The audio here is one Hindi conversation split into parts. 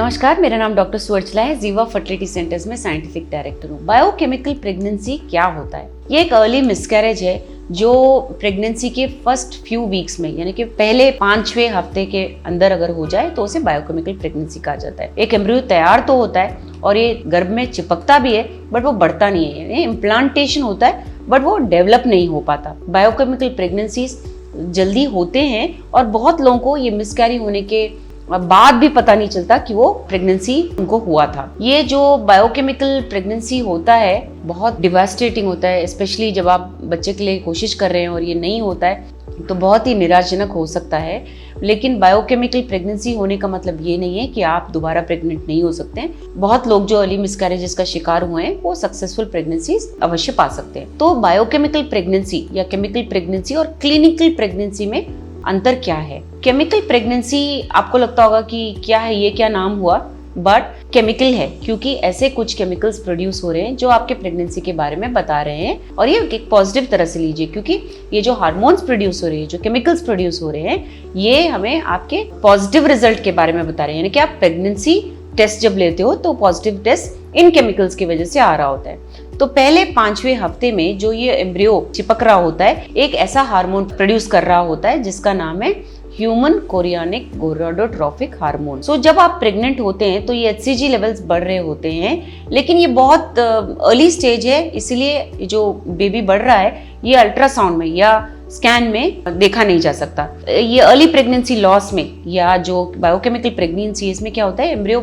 नमस्कार, मेरा नाम डॉक्टर सुवर्चला है। जीवा फर्टिलिटी सेंटर्स में साइंटिफिक डायरेक्टर हूँ। बायोकेमिकल प्रेगनेंसी क्या होता है? ये एक अर्ली मिसकैरेज है जो प्रेगनेंसी के फर्स्ट फ्यू वीक्स में, यानी कि पहले 5वें हफ्ते के अंदर अगर हो जाए तो उसे बायोकेमिकल प्रेगनेंसी कहा जाता है। एक एम्ब्रियो तैयार तो होता है और ये गर्भ में चिपकता भी है, बट वो बढ़ता नहीं है, यानी इम्प्लांटेशन होता है बट वो डेवलप नहीं हो पाता। बायोकेमिकल प्रेगनेंसीज जल्दी होते हैं और बहुत लोगों को ये मिसकैरी होने के बाद भी पता नहीं चलता कि वो प्रेगनेंसी उनको हुआ था। ये जो बायोकेमिकल प्रेगनेंसी होता है बहुत डिवास्टेटिंग होता है, स्पेशली जब आप बच्चे के लिए कोशिश कर रहे हैं और ये नहीं होता है तो बहुत ही निराशजनक हो सकता है। लेकिन बायोकेमिकल प्रेगनेंसी होने का मतलब ये नहीं है कि आप दोबारा प्रेग्नेंट नहीं हो सकते हैं। बहुत लोग जो अर्ली मिसकैरेजेस का शिकार हुए हैं वो सक्सेसफुल प्रेगनेंसी अवश्य पा सकते हैं। तो बायोकेमिकल प्रेगनेंसी या केमिकल प्रेगनेंसी और क्लिनिकल प्रेगनेंसी में अंतर क्या है? केमिकल प्रेगनेंसी आपको लगता होगा कि क्या है, ये क्या नाम हुआ, बट केमिकल है क्योंकि ऐसे कुछ केमिकल्स प्रोड्यूस हो रहे हैं जो आपके प्रेगनेंसी के बारे में बता रहे हैं। और ये एक पॉजिटिव तरह से लीजिए क्योंकि ये जो हार्मोन्स प्रोड्यूस हो रहे हैं, जो केमिकल्स प्रोड्यूस हो रहे हैं, ये हमें आपके पॉजिटिव रिजल्ट के बारे में बता रहे हैं। यानी कि आप प्रेगनेंसी टेस्ट जब लेते हो तो पॉजिटिव टेस्ट इन केमिकल्स की वजह से आ रहा होता है। तो पहले 5वें हफ्ते में जो ये एम्ब्रियो चिपक रहा होता है, एक ऐसा हार्मोन प्रोड्यूस कर रहा होता है जिसका नाम है ह्यूमन कोरियोनिक गोनाडोट्रोपिक हार्मोन। सो जब आप प्रेग्नेंट होते हैं तो ये HCG लेवल्स बढ़ रहे होते हैं, लेकिन ये बहुत अर्ली स्टेज है, इसलिए जो बेबी बढ़ रहा है ये अल्ट्रासाउंड में या स्कैन में देखा नहीं जा सकता। ये अर्ली प्रेगनेंसी लॉस में या जो बायोकेमिकल प्रेगनेंसी, इसमें क्या होता है, एम्ब्रियो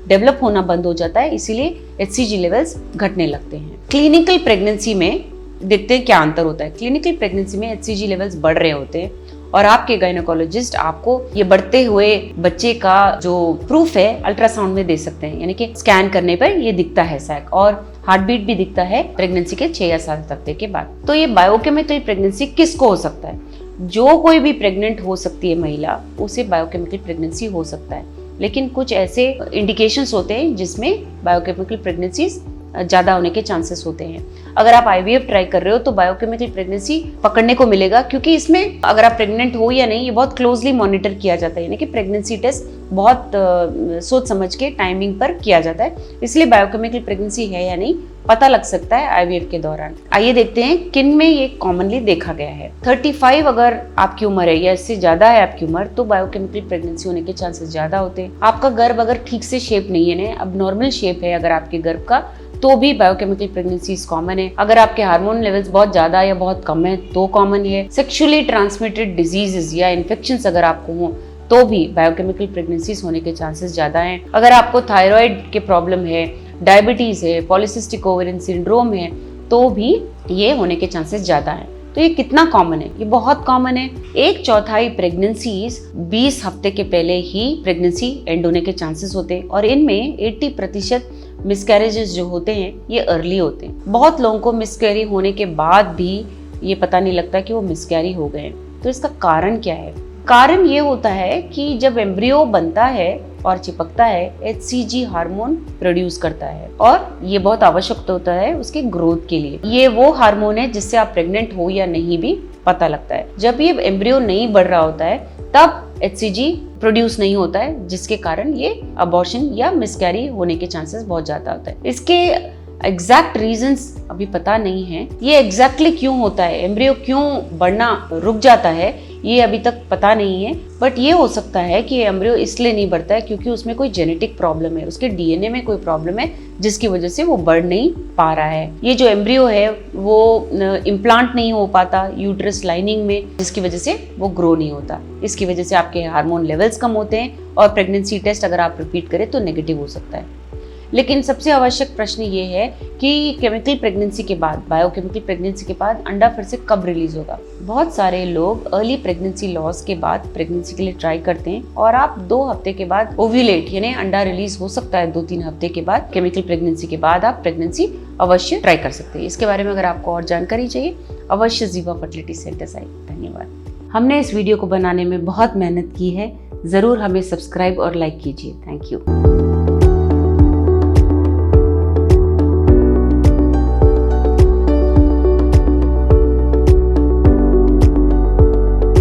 डेवलप होना बंद हो जाता है, इसीलिए HCG लेवल्स घटने लगते हैं। क्लिनिकल प्रेगनेंसी में देखते हैं क्या अंतर होता है। क्लिनिकल प्रेगनेंसी में HCG लेवल्स बढ़ रहे होते हैं और आपके गायनेकोलॉजिस्ट आपको ये बढ़ते हुए बच्चे का जो प्रूफ है अल्ट्रासाउंड में दे सकते हैं, यानी कि स्कैन करने पर ये दिखता है सैक, और हार्ट बीट भी दिखता है प्रेगनेंसी के 6 या 7 हफ्ते के बाद। तो ये बायोकेमिकल प्रेगनेंसी किसको हो सकता है? जो कोई भी प्रेग्नेंट हो सकती है महिला, उसे बायोकेमिकल प्रेगनेंसी हो सकता है। लेकिन कुछ ऐसे इंडिकेशंस होते हैं जिसमें बायोकेमिकल प्रेगनेंसी ज़्यादा होने के चांसेस होते हैं। अगर आप IVF ट्राई कर रहे हो तो बायोकेमिकल प्रेगनेंसी पकड़ने को मिलेगा, क्योंकि इसमें अगर आप प्रेग्नेंट हो या नहीं ये बहुत क्लोजली मॉनिटर किया जाता है, यानी कि प्रेगनेंसी टेस्ट बहुत सोच समझ के टाइमिंग पर किया जाता है, इसलिए बायोकेमिकल प्रेगनेंसी है या नहीं पता लग सकता है IVF के दौरान। आइए देखते हैं किन में ये कॉमनली देखा गया है। 35 अगर आपकी उम्र है या इससे ज्यादा है आपकी उम्र, तो बायोकेमिकल प्रेगनेंसी होने के चांसेस ज्यादा होते हैं। आपका गर्भ अगर ठीक से शेप नहीं है ना, अब नॉर्मल शेप है अगर आपके गर्भ का, तो भी बायोकेमिकल प्रेगनेंसी कॉमन है। अगर आपके हार्मोन लेवल्स बहुत ज्यादा या बहुत कम है तो कॉमन है। सेक्सुअली ट्रांसमिटेड डिजीजेस या इन्फेक्शंस अगर आपको हो तो भी बायोकेमिकल प्रेगनेंसीज होने के चांसेस ज्यादा हैं। अगर आपको थायराइड के प्रॉब्लम है, डायबिटीज है, पॉलीसिस्टिक ओवेरियन सिंड्रोम है, तो भी ये होने के चांसेस ज्यादा हैं। तो ये कितना कॉमन है? ये बहुत कॉमन है। 1/4 प्रेगनेंसीज 20 हफ्ते के पहले ही प्रेगनेंसी एंड होने के चांसेस होते हैं और इनमें 80% मिसकैरेजेस जो होते हैं ये अर्ली होते हैं। बहुत लोगों को मिसकैरी होने के बाद भी ये पता नहीं लगता कि वो मिसकैरी हो गए। तो इसका कारण क्या है? कारण ये होता है कि जब एम्ब्रियो बनता है और चिपकता है, HCG हार्मोन प्रोड्यूस करता है और ये बहुत आवश्यक होता है उसके ग्रोथ के लिए। ये वो हार्मोन है जिससे आप प्रेग्नेंट हो या नहीं भी पता लगता है। जब ये एम्ब्रियो नहीं बढ़ रहा होता है तब HCG प्रोड्यूस नहीं होता है, जिसके कारण ये अबॉर्शन या मिसकैरी होने के चांसेस बहुत ज्यादा होता है। इसके एग्जैक्ट रीजंस अभी पता नहीं है, ये एग्जैक्टली क्यों होता है, एम्ब्रियो क्यों बढ़ना रुक जाता है, ये अभी तक पता नहीं है। बट ये हो सकता है कि एम्ब्रियो इसलिए नहीं बढ़ता है क्योंकि उसमें कोई जेनेटिक प्रॉब्लम है, उसके DNA में कोई प्रॉब्लम है जिसकी वजह से वो बढ़ नहीं पा रहा है। ये जो एम्ब्रियो है वो इम्प्लांट नहीं हो पाता यूट्रस लाइनिंग में, जिसकी वजह से वो ग्रो नहीं होता। इसकी वजह से आपके हार्मोन लेवल्स कम होते हैं और प्रेगनेंसी टेस्ट अगर आप रिपीट करें तो नेगेटिव हो सकता है। लेकिन सबसे आवश्यक प्रश्न ये है कि केमिकल प्रेगनेंसी के बाद, बायोकेमिकल प्रेगनेंसी के बाद अंडा फिर से कब रिलीज होगा? बहुत सारे लोग अर्ली प्रेगनेंसी लॉस के बाद प्रेगनेंसी के लिए ट्राई करते हैं और आप 2 हफ्ते के बाद ओव्यूलेट यानी अंडा रिलीज हो सकता है। 2-3 हफ्ते के बाद केमिकल प्रेगनेंसी के बाद आप प्रेगनेंसी अवश्य ट्राई कर सकते हैं। इसके बारे में अगर आपको और जानकारी चाहिए अवश्य जीवा फर्टिलिटी सेंटर्स आइए। धन्यवाद। हमने इस वीडियो को बनाने में बहुत मेहनत की है, जरूर हमें सब्सक्राइब और लाइक कीजिए। Thank you.